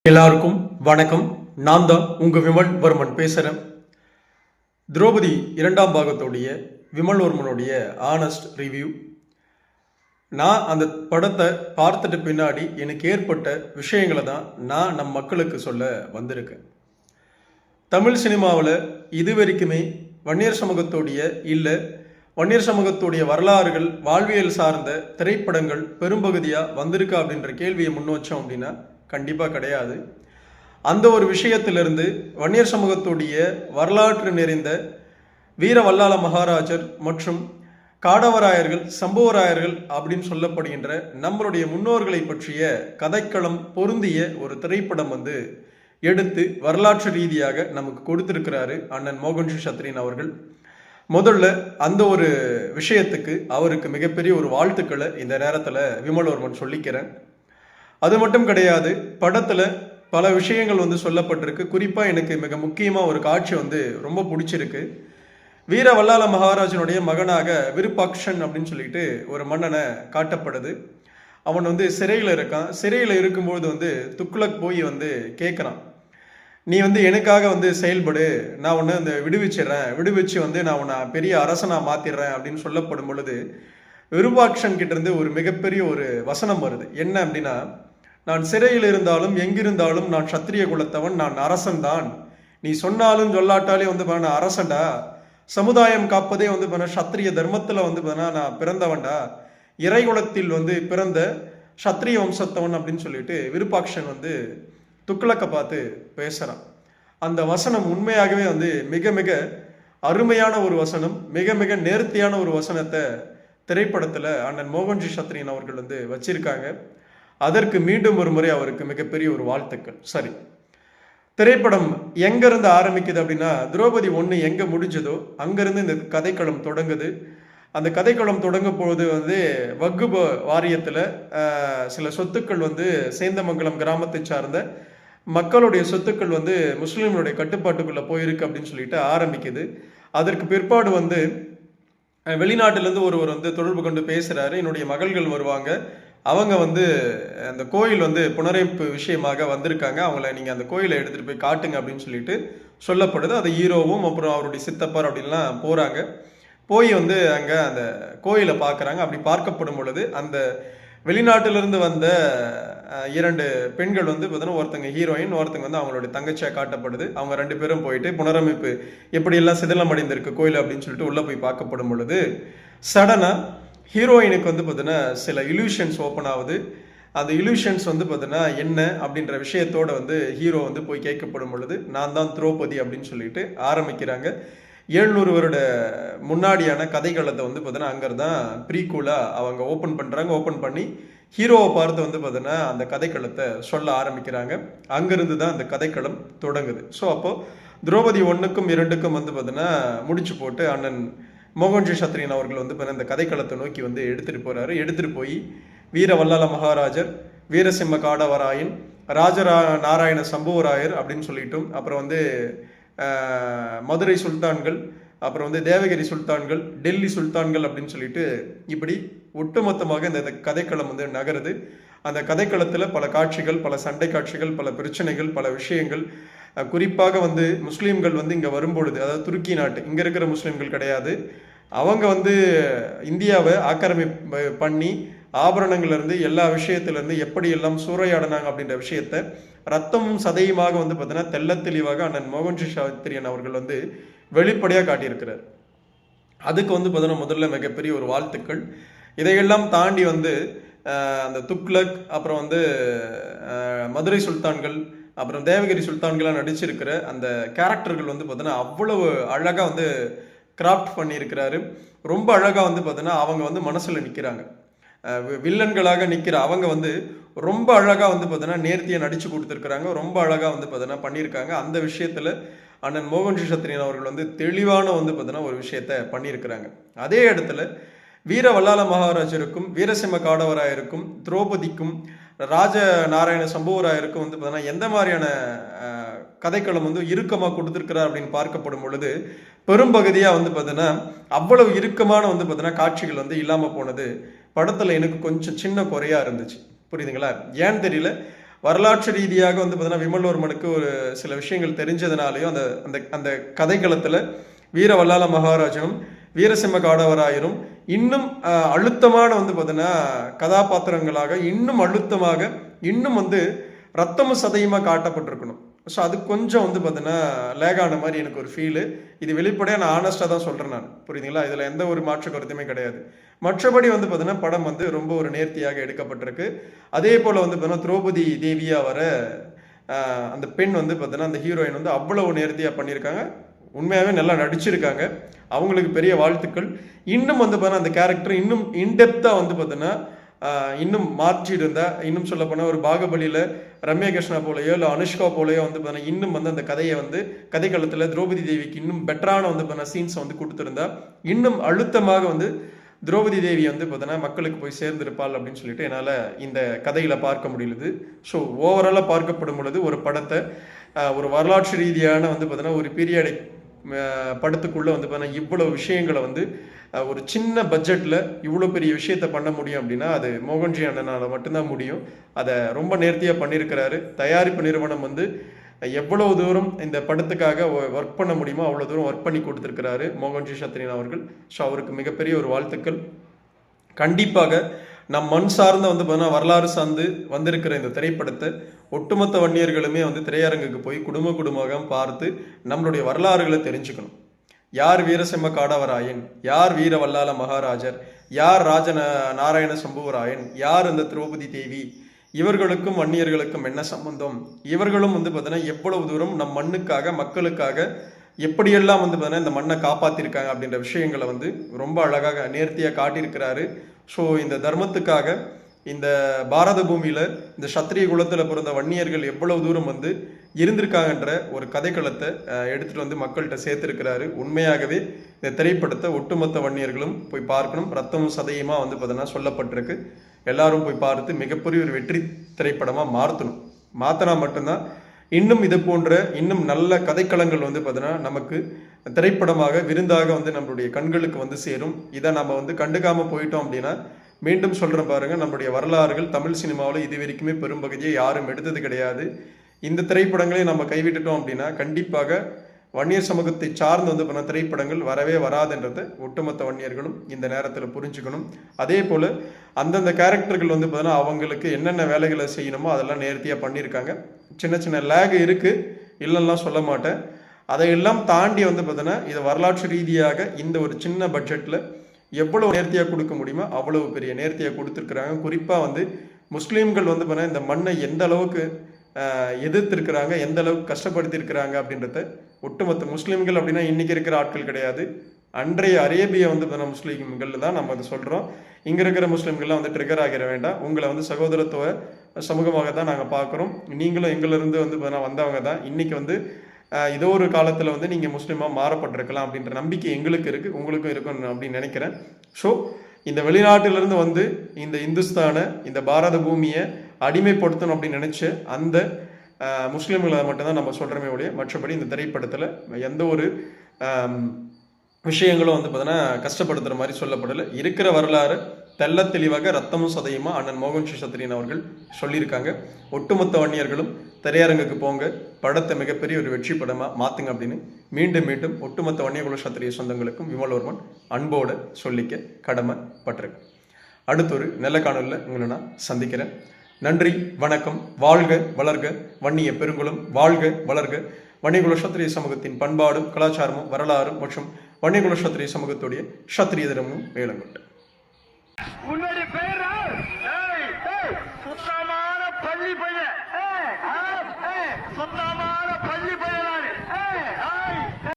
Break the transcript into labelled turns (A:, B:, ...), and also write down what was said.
A: எல்லாருக்கும் வணக்கம். நான் தான் உங்க விமல் வர்மன் பேசுறேன். திரௌபதி இரண்டாம் பாகத்துடைய விமல் வர்மனுடைய ஆனஸ்ட் ரிவ்யூ. நான் அந்த படத்தை பார்த்துட்டு பின்னாடி எனக்கு ஏற்பட்ட விஷயங்களை தான் நான் நம் மக்களுக்கு சொல்ல வந்திருக்கேன். தமிழ் சினிமாவில் இதுவரைக்குமே வன்னியர் சமூகத்துடைய இல்லை வன்னியர் சமூகத்துடைய வரலாறுகள் வாழ்வியல் சார்ந்த திரைப்படங்கள் பெரும்பகுதியாக வந்திருக்கா அப்படின்ற கேள்வியை முன் வச்சோம் அப்படின்னா கண்டிப்பாக கிடையாது. அந்த ஒரு விஷயத்திலிருந்து வன்னியர் சமூகத்துடைய வரலாற்று நிறைந்த வீர வல்லாள மகாராஜர் மற்றும் காடவராயர்கள் சம்புவராயர்கள் அப்படின்னு சொல்லப்படுகின்ற நம்மளுடைய முன்னோர்களை பற்றிய கதைக்களம் பொருந்திய ஒரு திரைப்படம் எடுத்து வரலாற்று ரீதியாக நமக்கு கொடுத்திருக்கிறாரு அண்ணன் மோகன்ஜி சத்ரியன் அவர்கள். முதல்ல அந்த ஒரு விஷயத்துக்கு அவருக்கு மிகப்பெரிய ஒரு வாழ்த்துக்களை இந்த நேரத்தில் விமல்வர்மன் சொல்லிக்கிறேன். அது மட்டும் கிடையாது, படத்தில் பல விஷயங்கள் சொல்லப்பட்டிருக்கு. குறிப்பாக எனக்கு மிக முக்கியமாக ஒரு காட்சி ரொம்ப பிடிச்சிருக்கு. வீர வல்லாள மகாராஜனுடைய மகனாக விருப்பாக்ஷன் அப்படின்னு சொல்லிட்டு ஒரு மன்னனை காட்டப்படுது. அவன் சிறையில் இருக்கான். சிறையில் இருக்கும்போது துக்ளக் போய் கேட்குறான், நீ எனக்காக செயல்படு, நான் உன்னை விடுவிச்சிடுறேன், விடுவிச்சு நான் உன்னை பெரிய அரசனாக மாற்றிடுறேன் அப்படின்னு சொல்லப்படும் பொழுது விருப்பாக்ஷன் கிட்ட இருந்து ஒரு மிகப்பெரிய ஒரு வசனம் வருது. என்ன அப்படின்னா, நான் சிறையில் இருந்தாலும் எங்கிருந்தாலும் நான் சத்திரிய குலத்தவன், நான் அரசன் தான். நீ சொன்னாலும் சொல்லாட்டாலே நான் அரசன்டா. சமுதாயம் காப்பதே சத்திரிய தர்மத்தில் நான் பிறந்தவன்டா. இறைகுலத்தில் பிறந்த சத்திரிய வம்சத்தவன் அப்படின்னு சொல்லிட்டு விருப்பாக்ஷன் துக்ளக்கை பார்த்து பேசுகிறான். அந்த வசனம் உண்மையாகவே மிக மிக அருமையான ஒரு வசனம், மிக மிக நேர்த்தியான ஒரு வசனத்தை திரைப்படத்தில் அண்ணன் மோகன்ஜி சத்ரியன் அவர்கள் வச்சிருக்காங்க. அதற்கு மீண்டும் ஒரு முறை அவருக்கு மிகப்பெரிய ஒரு வாழ்த்துக்கள். சரி, திரைப்படம் எங்கிருந்து ஆரம்பிக்குது அப்படின்னா, திரௌபதி 1 எங்கே முடிஞ்சதோ அங்கிருந்து இந்த கதைக்களம் தொடங்குது. அந்த கதைக்களம் தொடங்கும் பொழுது வக்குப வாரியத்தில் சில சொத்துக்கள் சேந்தமங்கலம் கிராமத்தை சார்ந்த மக்களுடைய சொத்துக்கள் முஸ்லீம்களுடைய கட்டுப்பாட்டுக்குள்ளே போயிருக்கு அப்படின்னு சொல்லிட்டு ஆரம்பிக்குது. அதற்கு பிற்பாடு வெளிநாட்டிலேருந்து ஒருவர் தொடர்பு கொண்டு பேசுகிறாரு. என்னுடைய மகள்கள் வருவாங்க, அவங்க அந்த கோயில் புனரமைப்பு விஷயமாக வந்திருக்காங்க, அவங்கள நீங்கள் அந்த கோயிலை எடுத்துகிட்டு போய் காட்டுங்க அப்படின்னு சொல்லிட்டு சொல்லப்படுது. அது ஹீரோவும் அப்புறம் அவருடைய சித்தப்பர் அப்படின்லாம் போகிறாங்க. போய் அங்கே அந்த கோயிலை பார்க்குறாங்க. அப்படி பார்க்கப்படும் பொழுது அந்த வெளிநாட்டிலிருந்து வந்த 2 பெண்கள் பார்த்தீங்கன்னா, ஒருத்தங்க ஹீரோயின், ஒருத்தங்க அவங்களுடைய தங்கச்சியாக காட்டப்படுது. அவங்க 2 பேரும் போயிட்டு புனரமைப்பு எப்படியெல்லாம் சிதிலம் அடைந்திருக்கு கோயில் அப்படின்னு சொல்லிட்டு உள்ளே போய் பார்க்கப்படும் பொழுது சடனாக ஹீரோயினுக்கு பார்த்தீங்கன்னா சில இல்யூஷன்ஸ் ஓப்பன் ஆகுது. அந்த இல்யூஷன்ஸ் பார்த்தீங்கன்னா என்ன அப்படின்ற விஷயத்தோடு ஹீரோ போய் கேட்கப்படும் பொழுது, நான் தான் திரௌபதி அப்படின்னு சொல்லிட்டு ஆரம்பிக்கிறாங்க. 700 வருட முன்னாடியான கதைகளத்தை பார்த்தீங்கன்னா அங்கேருந்தான் ப்ரீகூலாக அவங்க ஓப்பன் பண்ணுறாங்க. ஓப்பன் பண்ணி ஹீரோவை பார்த்து பார்த்தீங்கன்னா அந்த கதைக்களத்தை சொல்ல ஆரம்பிக்கிறாங்க. அங்கேருந்து தான் அந்த கதைக்களம் தொடங்குது. ஸோ அப்போது திரௌபதி 1க்கும் 2க்கும் பார்த்தீங்கன்னா முடிச்சு போட்டு அண்ணன் மோகன்ஜி சத்ரியன் அவர்கள் இந்த கதைக்களத்தை நோக்கி எடுத்துகிட்டு போகிறாரு. எடுத்துகிட்டு போய் வீர வல்லாள மகாராஜர், வீரசிம்ம காடவராயன், நாராயண சம்புவராயர் அப்படின்னு சொல்லிட்டும், அப்புறம் மதுரை சுல்தான்கள், அப்புறம் தேவகிரி சுல்தான்கள், டெல்லி சுல்தான்கள் அப்படின்னு சொல்லிட்டு இப்படி ஒட்டுமொத்தமாக இந்த கதைக்களம் நகருது. அந்த கதைக்களத்தில் பல காட்சிகள், பல சண்டை காட்சிகள், பல பிரச்சனைகள், பல விஷயங்கள். குறிப்பாக முஸ்லீம்கள் இங்கே வரும்பொழுது, அதாவது துருக்கி நாட்டு, இங்கே இருக்கிற முஸ்லீம்கள் கிடையாது, அவங்க இந்தியாவை ஆக்கிரமிப்பு பண்ணி ஆபரணங்கள்லேருந்து எல்லா விஷயத்துலேருந்து எப்படி எல்லாம் சூறையாடினாங்க அப்படின்ற விஷயத்த ரத்தமும் சதையுமாக பார்த்தீங்கன்னா தெல்ல தெளிவாக அண்ணன் மோகன்ஜி சத்ரியன் அவர்கள் வெளிப்படையாக காட்டியிருக்கிறார். அதுக்கு பார்த்தீங்கன்னா முதல்ல மிகப்பெரிய ஒரு வாழ்த்துக்கள். இதையெல்லாம் தாண்டி அந்த துக்ளக், அப்புறம் மதுரை சுல்தான்கள், அப்புறம் தேவகிரி சுல்தான்களாக நடிச்சிருக்கிற அந்த கேரக்டர்கள் பார்த்தீங்கன்னா அவ்வளவு அழகாக கிராஃப்ட் பண்ணியிருக்கிறாரு. ரொம்ப அழகாக பார்த்தீங்கன்னா அவங்க மனசில் நிற்கிறாங்க. வில்லன்களாக நிற்கிற அவங்க ரொம்ப அழகாக பார்த்தீங்கன்னா நேர்த்தியாக நடித்து கொடுத்துருக்குறாங்க. ரொம்ப அழகாக பார்த்தீங்கன்னா பண்ணியிருக்காங்க. அந்த விஷயத்தில் அண்ணன் மோகன்ஜி சத்ரியன் அவர்கள் தெளிவான பார்த்தீங்கன்னா ஒரு விஷயத்த பண்ணியிருக்கிறாங்க. அதே இடத்துல வீர வல்லாள மகாராஜருக்கும் வீரசிம்ம காடவராயருக்கும் திரௌபதிக்கும் நாராயண சம்புவராயருக்கும் பார்த்தீங்கன்னா எந்த மாதிரியான கதைக்களம் இறுக்கமாக கொடுத்துருக்கிறார் அப்படின்னு பார்க்கப்படும் பொழுது பெரும்பகுதியாக பார்த்தீங்கன்னா அவ்வளவு இறுக்கமான பார்த்தீங்கன்னா காட்சிகள் இல்லாமல் போனது படத்தில் எனக்கு கொஞ்சம் சின்ன குறையாக இருந்துச்சு. புரியுதுங்களா? ஏன்னு தெரியல, வரலாற்று ரீதியாக வந்து பார்த்தீங்கன்னா விமல்வர்மனுக்கு ஒரு சில விஷயங்கள் தெரிஞ்சதுனாலையும் அந்த அந்த அந்த கதைக்களத்தில் வீர வல்லால மகாராஜனும் வீரசிம்ம காடவராயரும் இன்னும் அழுத்தமான வந்து பார்த்தீங்கன்னா கதாபாத்திரங்களாக இன்னும் அழுத்தமாக இன்னும் வந்து ரத்தமும் சதையுமா காட்டப்பட்டிருக்கணும். ஸோ அது கொஞ்சம் வந்து பார்த்தீங்கன்னா லேகான மாதிரி எனக்கு ஒரு ஃபீலு. இது வெளிப்படையாக நான் ஆனஸ்டாக தான் சொல்கிறேன் நான், புரியுதுங்களா? இதில் எந்த ஒரு மாற்று கருத்துமே கிடையாது. மற்றபடி வந்து பார்த்தீங்கன்னா படம் வந்து ரொம்ப ஒரு நேர்த்தியாக எடுக்கப்பட்டிருக்கு. அதே போல் வந்து பார்த்தீங்கன்னா திரௌபதி தேவியாக வர அந்த பெண் வந்து பார்த்தீங்கன்னா அந்த ஹீரோயின் வந்து அவ்வளவு நேர்த்தியாக பண்ணியிருக்காங்க. உண்மையாகவே நல்லா நடிச்சிருக்காங்க. அவங்களுக்கு பெரிய வாழ்த்துக்கள். இன்னும் வந்து பார்த்தீங்கன்னா அந்த கேரக்டர் இன்னும் இன்டெப்த்தாக வந்து பார்த்தீங்கன்னா இன்னும் மாற்றி இருந்தா, இன்னும் சொல்ல போனால் ஒரு பாகுபலியில் ரம்யா கிருஷ்ணா போலையோ இல்லை அனுஷ்கா போலையோ வந்து பார்த்தீங்கன்னா இன்னும் வந்து அந்த கதையை வந்து கதைக்களத்தில் திரௌபதி தேவிக்கு இன்னும் பெட்டரான வந்து பார்த்தீங்கன்னா சீன்ஸை வந்து கொடுத்துருந்தா இன்னும் அழுத்தமாக வந்து திரௌபதி தேவி வந்து பார்த்தீங்கன்னா மக்களுக்கு போய் சேர்ந்திருப்பாள் அப்படின்னு சொல்லிட்டு என்னால் இந்த கதையில் பார்க்க முடியுது. ஸோ ஓவராலாக பார்க்கப்படும் பொழுது ஒரு படத்தை ஒரு வரலாற்று ரீதியான வந்து பார்த்தீங்கன்னா ஒரு பீரியாடிக் படத்துக்குள்ளே வந்து பார்த்தீங்கன்னா இவ்வளவு விஷயங்களை வந்து ஒரு சின்ன பட்ஜெட்டில் இவ்வளோ பெரிய விஷயத்த பண்ண முடியும் அப்படின்னா அது மோகன்ஜி அண்ணனால் மட்டும்தான் முடியும். அதை ரொம்ப நேர்த்தியாக பண்ணியிருக்கிறாரு. தயாரிப்பு நிறுவனம் வந்து எவ்வளவு தூரம் இந்த படத்துக்காக ஒர்க் பண்ண முடியுமோ அவ்வளோ தூரம் ஒர்க் பண்ணி கொடுத்துருக்கிறாரு மோகன்ஜி சத்ரியன் அவர்கள். ஸோ அவருக்கு மிகப்பெரிய ஒரு வாழ்த்துக்கள். கண்டிப்பாக நம் மண் சார்ந்த வந்து பார்த்தீங்கன்னா வரலாறு சார்ந்து வந்திருக்கிற இந்த திரைப்படத்தை ஒட்டுமொத்த வன்னியர்களுமே வந்து திரையரங்குக்கு போய் குடும்பமாக பார்த்து நம்மளுடைய வரலாறுகளை தெரிஞ்சுக்கணும். யார் வீரசிம்ம காடவராயன், யார் வீர வல்லால மகாராஜர், யார் நாராயண சம்புவராயன், யார் இந்த திரௌபதி தேவி, இவர்களுக்கும் வன்னியர்களுக்கும் என்ன சம்பந்தம், இவர்களும் வந்து பார்த்தீங்கன்னா எவ்வளவு தூரம் நம் மண்ணுக்காக மக்களுக்காக எப்படியெல்லாம் வந்து பார்த்தீங்கன்னா இந்த மண்ணை காப்பாற்றிருக்காங்க அப்படின்ற விஷயங்களை வந்து ரொம்ப அழகாக நேர்த்தியாக காட்டியிருக்கிறாரு. ஸோ இந்த தர்மத்துக்காக இந்த பாரத பூமியில் இந்த சத்திரிய குலத்தில் பிறந்த வன்னியர்கள் எவ்வளவு தூரம் வந்து இருந்திருக்காங்கன்ற ஒரு கதைக்களத்தை எடுத்துகிட்டு வந்து மக்கள்கிட்ட சேர்த்துருக்கிறாரு. உண்மையாகவே இந்த திரைப்படத்தை ஒட்டுமொத்த வன்னியர்களும் போய் பார்க்கணும். ரத்தமும் சதையுமா வந்து பார்த்தீங்கன்னா சொல்லப்பட்டிருக்கு. எல்லாரும் போய் பார்த்து மிகப்பெரிய ஒரு வெற்றி திரைப்படமாக மாற்றினா மட்டும்தான் இன்னும் இது போன்ற இன்னும் நல்ல கதைக்களங்கள் வந்து பார்த்தீங்கன்னா நமக்கு திரைப்படமாக விருந்தாக வந்து நம்மளுடைய கண்களுக்கு வந்து சேரும். இதை நம்ம வந்து கண்டுக்காமல் போயிட்டோம் அப்படின்னா மீண்டும் சொல்கிறேன் பாருங்க, நம்மளுடைய வரலாறுகள் தமிழ் சினிமாவில் இது வரைக்குமே பெரும்பகுதியை யாரும் எடுத்தது கிடையாது. இந்த திரைப்படங்களை நம்ம கைவிட்டுட்டோம் அப்படின்னா கண்டிப்பாக வன்னியர் சமூகத்தை சார்ந்து வந்து பண்ண திரைப்படங்கள் வரவே வராதுன்றதை ஒட்டுமொத்த வன்னியர்களும் இந்த நேரத்தில் புரிஞ்சுக்கணும். அதே போல் அந்தந்த கேரக்டர்கள் வந்து பார்த்தீங்கன்னா அவங்களுக்கு என்னென்ன வேலைகளை செய்யணுமோ அதெல்லாம் நேர்த்தியாக பண்ணியிருக்காங்க. சின்ன சின்ன லேக் இருக்குது, இல்லைலாம் சொல்ல மாட்டேன். அதையெல்லாம் தாண்டி வந்து பார்த்தீங்கன்னா இதை வரலாற்று ரீதியாக இந்த ஒரு சின்ன பட்ஜெட்டில் எவ்வளவு நேர்த்தியாக கொடுக்க முடியுமோ அவ்வளவு பெரிய நேர்த்தியாக கொடுத்துருக்குறாங்க. குறிப்பாக வந்து முஸ்லீம்கள் வந்து பார்த்தீங்கன்னா இந்த மண்ணை எந்த அளவுக்கு எதிர்த்திருக்கிறாங்க, எந்த அளவுக்கு கஷ்டப்படுத்தியிருக்கிறாங்க அப்படின்றத ஒட்டுமொத்த முஸ்லீம்கள் அப்படின்னா இன்றைக்கி இருக்கிற ஆட்கள் கிடையாது. அன்றைய அரேபிய வந்து முஸ்லீம்கள் தான் நம்ம அதை சொல்கிறோம். இங்கே இருக்கிற முஸ்லீம்கள்லாம் வந்து ட்ரிகர் ஆகிட வேண்டாம். உங்களை வந்து சகோதரத்துவ சமூகமாக தான் நாங்கள் பார்க்குறோம். நீங்களும் எங்களிருந்து வந்து வந்தவங்க தான். இன்றைக்கி வந்து ஏதோ ஒரு காலத்தில் வந்து நீங்கள் முஸ்லீமாக மாறப்பட்டிருக்கலாம் அப்படின்ற நம்பிக்கை எங்களுக்கு இருக்குது, உங்களுக்கும் இருக்கும் அப்படின்னு நினைக்கிறேன். ஸோ இந்த வெளிநாட்டிலிருந்து வந்து இந்த இந்துஸ்தானை இந்த பாரத பூமியை அடிமைப்படுத்தணும் அப்படின்னு நினச்ச அந்த முஸ்லீம்களை மட்டும்தான் நம்ம சொல்கிறோமே ஒழிய மற்றபடி இந்த திரைப்படத்தில் எந்த ஒரு விஷயங்களும் வந்து பார்த்தீங்கன்னா கஷ்டப்படுத்துகிற மாதிரி சொல்லப்படலை. இருக்கிற வரலாறு தெல்ல தெளிவாக ரத்தமும் சதையுமா அண்ணன் மோகன்ஜி சத்ரியன் அவர்கள் சொல்லியிருக்காங்க. ஒட்டுமொத்த வன்னியர்களும் திரையரங்குக்கு போங்க, படத்தை மிகப்பெரிய ஒரு வெற்றி படமாக மாற்றுங்க அப்படின்னு மீண்டும் ஒட்டுமொத்த வன்னியகுல சத்திரிய சொந்தங்களுக்கும் விமல்வர்மன் அன்போடு சொல்லிக்க கடமைப்பட்டிருக்கேன். அடுத்த ஒரு நல்ல காணொலியில் உங்களை நான் சந்திக்கிறேன். நன்றி, வணக்கம். வாழ்க வளர்க வன்னிய பெருங்குளம், வாழ்க வளர்க வன்னியகுல சத்திரிய சமூகத்தின் பண்பாடும் கலாச்சாரமும் வரலாறும் மற்றும் வன்னியகுல சத்திரிய சமூகத்துடைய சத்திரிய தினமும் வேளங்கொண்டு.
B: உன்னுடைய பேர் சுத்தமான பள்ளி பையன், சுத்தமான பள்ளி பையன்.